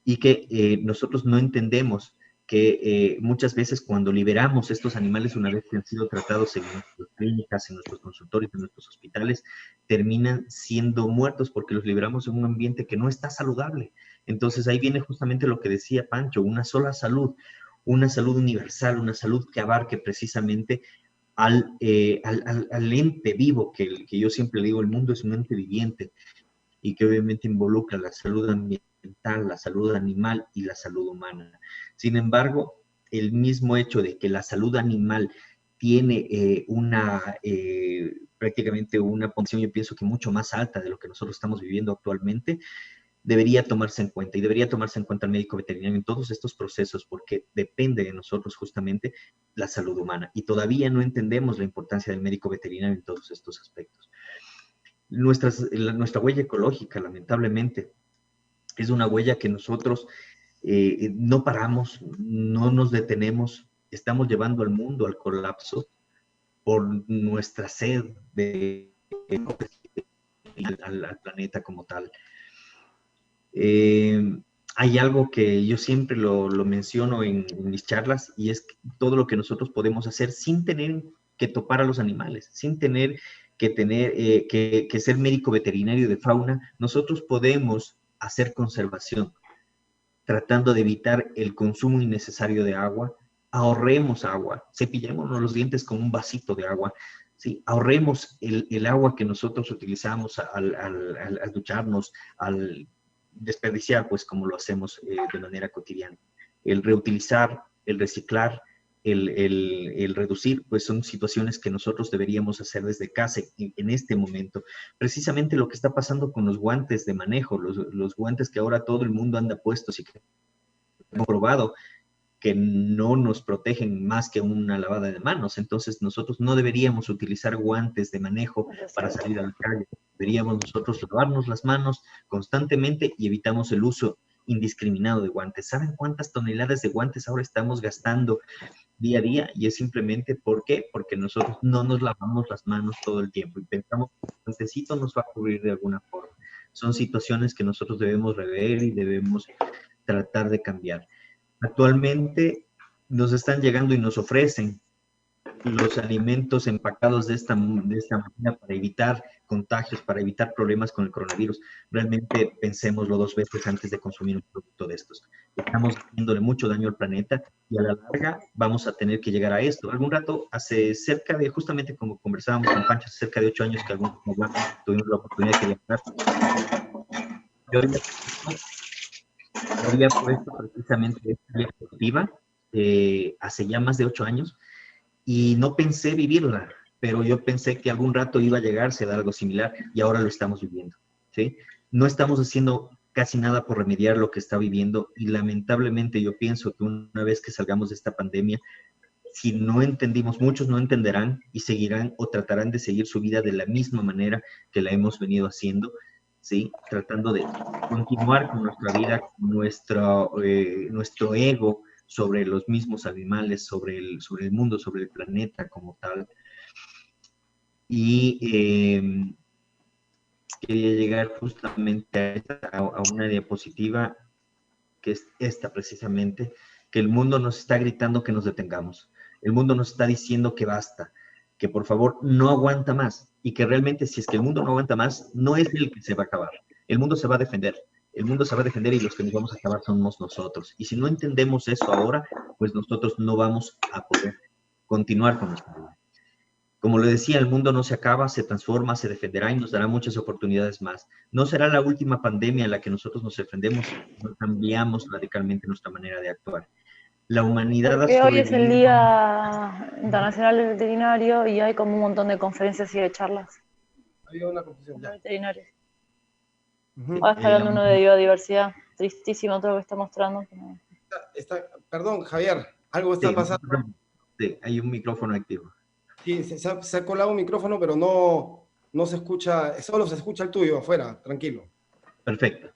y que nosotros no entendemos que muchas veces cuando liberamos estos animales una vez que han sido tratados en nuestras clínicas, en nuestros consultorios, en nuestros hospitales, terminan siendo muertos porque los liberamos en un ambiente que no está saludable. Entonces ahí viene justamente lo que decía Pancho, una sola salud, una salud universal, una salud que abarque precisamente al ente vivo, que yo siempre le digo, el mundo es un ente viviente y que obviamente involucra la salud ambiental, la salud animal y la salud humana. Sin embargo, el mismo hecho de que la salud animal tiene prácticamente una posición, yo pienso que mucho más alta de lo que nosotros estamos viviendo actualmente, debería tomarse en cuenta y debería tomarse en cuenta el médico veterinario en todos estos procesos porque depende de nosotros justamente la salud humana y todavía no entendemos la importancia del médico veterinario en todos estos aspectos. Nuestra huella ecológica, lamentablemente, es una huella que nosotros no paramos, no nos detenemos, estamos llevando al mundo al colapso por nuestra sed al planeta como tal. Hay algo que yo siempre lo menciono en mis charlas y es todo lo que nosotros podemos hacer sin tener que topar a los animales, sin tener que ser médico veterinario de fauna. Nosotros podemos hacer conservación, tratando de evitar el consumo innecesario de agua. Ahorremos agua, cepillémonos los dientes con un vasito de agua, ¿sí? Ahorremos el agua que nosotros utilizamos al ducharnos, al desperdiciar, pues como lo hacemos de manera cotidiana. El reutilizar, el reciclar, el reducir, pues son situaciones que nosotros deberíamos hacer desde casa en este momento. Precisamente lo que está pasando con los guantes de manejo, los guantes que ahora todo el mundo anda puestos y que hemos probado que no nos protegen más que una lavada de manos. Entonces nosotros no deberíamos utilizar guantes de manejo para salir a la calle. Deberíamos nosotros lavarnos las manos constantemente y evitamos el uso indiscriminado de guantes. ¿Saben cuántas toneladas de guantes ahora estamos gastando día a día? Y es simplemente, ¿por qué? Porque nosotros no nos lavamos las manos todo el tiempo y pensamos que el guantecito nos va a cubrir de alguna forma. Son situaciones que nosotros debemos rever y debemos tratar de cambiar. Actualmente nos están llegando y nos ofrecen los alimentos empacados de esta manera para evitar contagios, para evitar problemas con el coronavirus. Realmente pensémoslo dos veces antes de consumir un producto de estos. Estamos haciéndole mucho daño al planeta y a la larga vamos a tener que llegar a esto. Algún rato, hace cerca de, justamente como conversábamos con Pancho, hace cerca de 8 años que tuvimos la oportunidad de viajar. Yo había puesto precisamente esta diapositiva hace ya más de 8 años y no pensé vivirla, pero yo pensé que algún rato iba a llegarse a dar algo similar y ahora lo estamos viviendo, ¿sí? No estamos haciendo casi nada por remediar lo que está viviendo y lamentablemente yo pienso que una vez que salgamos de esta pandemia, si no entendimos, muchos no entenderán y seguirán o tratarán de seguir su vida de la misma manera que la hemos venido haciendo, ¿sí? Tratando de continuar con nuestra vida, nuestro ego sobre los mismos animales, sobre el mundo, sobre el planeta como tal. Y quería llegar justamente a una diapositiva que es esta precisamente, que el mundo nos está gritando que nos detengamos. El mundo nos está diciendo que basta, que por favor no aguanta más y que realmente si es que el mundo no aguanta más, no es el que se va a acabar. El mundo se va a defender. El mundo se va a defender y los que nos vamos a acabar somos nosotros. Y si no entendemos eso ahora, pues nosotros no vamos a poder continuar con nuestra vida. Como le decía, el mundo no se acaba, se transforma, se defenderá y nos dará muchas oportunidades más. No será la última pandemia en la que nosotros nos enfrentemos, no cambiamos radicalmente nuestra manera de actuar. La humanidad Porque hoy es el Día Internacional del Veterinario y hay como un montón de conferencias y de charlas. Había una confusión ya. Veterinarios. Ahora está hablando uno de biodiversidad. Tristísimo todo lo que está mostrando. Perdón, Javier, algo está pasando. Sí, hay un micrófono activo. Sí, se ha colado un micrófono, pero no se escucha, solo se escucha el tuyo afuera, tranquilo. Perfecto.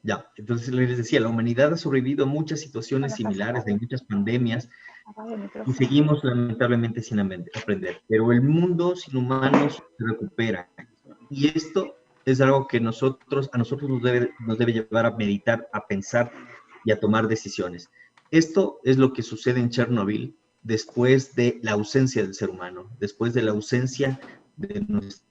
Ya, entonces les decía, la humanidad ha sobrevivido a muchas situaciones similares, de muchas pandemias, y seguimos lamentablemente sin aprender. Pero el mundo sin humanos se recupera. Y esto es algo que a nosotros nos debe llevar a meditar, a pensar y a tomar decisiones. Esto es lo que sucede en Chernobyl después de la ausencia del ser humano, después de la ausencia de nuestra...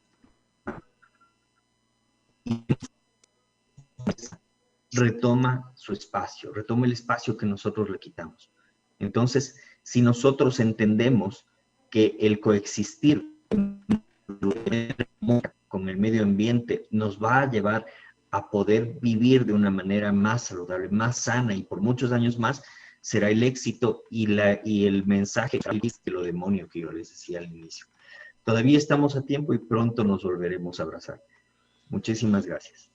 retoma su espacio, retoma el espacio que nosotros le quitamos. Entonces, si nosotros entendemos que el coexistir con el medio ambiente nos va a llevar a poder vivir de una manera más saludable, más sana y por muchos años más, será el éxito y el mensaje de lo demonio que yo les decía al inicio. Todavía estamos a tiempo y pronto nos volveremos a abrazar. Muchísimas gracias.